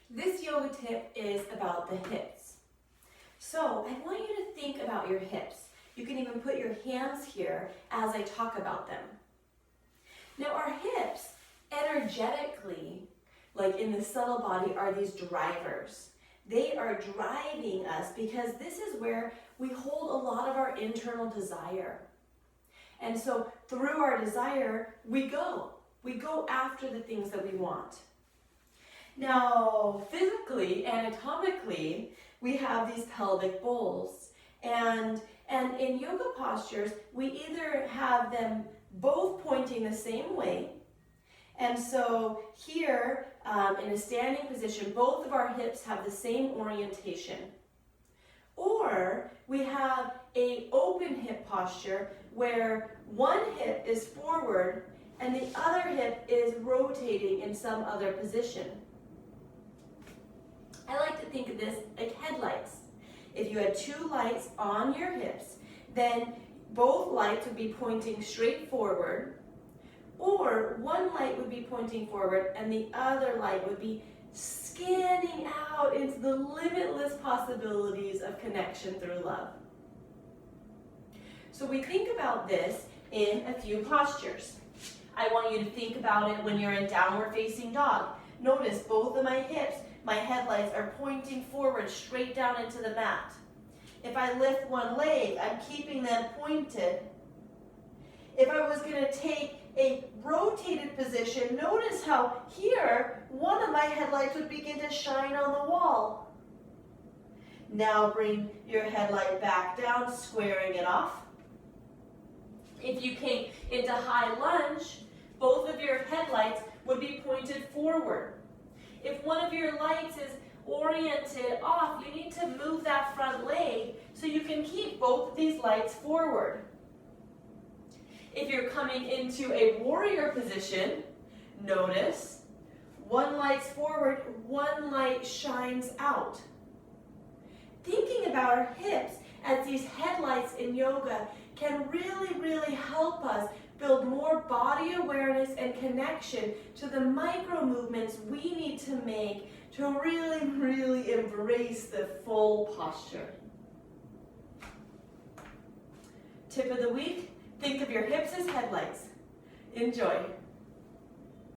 This yoga tip is about the hips. So I want you to think about your hips. You can even put your hands here as I talk about them. Now our hips, energetically, like in the subtle body, are these drivers. They are driving us because this is where we hold a lot of our internal desire. And so through our desire, we go. We go after the things that we want. Now, physically, anatomically, we have these pelvic bowls. And in yoga postures, we either have them both pointing the same way. And so here, in a standing position, both of our hips have the same orientation. Or we have an open hip posture where one hip is forward and the other hip is rotating in some other position. I like to think of this like headlights. If you had two lights on your hips, then both lights would be pointing straight forward, or one light would be pointing forward and the other light would be scanning out into the limitless possibilities of connection through love. So we think about this in a few postures. I want you to think about it when you're in downward facing dog. Notice both of my hips, my headlights are pointing forward straight down into the mat. If I lift one leg, I'm keeping them pointed. If I was going to take a rotated position, notice how here one of my headlights would begin to shine on the wall. Now bring your headlight back down, squaring it off. If you came into high lunge, both of your headlights would be pointed forward. If one of your lights is oriented off, you need to move that front leg so you can keep both of these lights forward. If you're coming into a warrior position, notice one light's forward, one light shines out. Thinking about our hips as these headlights in yoga can really help us build more body awareness and connection to the micro movements we need to make to really embrace the full posture. Tip of the week, think of your hips as headlights. Enjoy.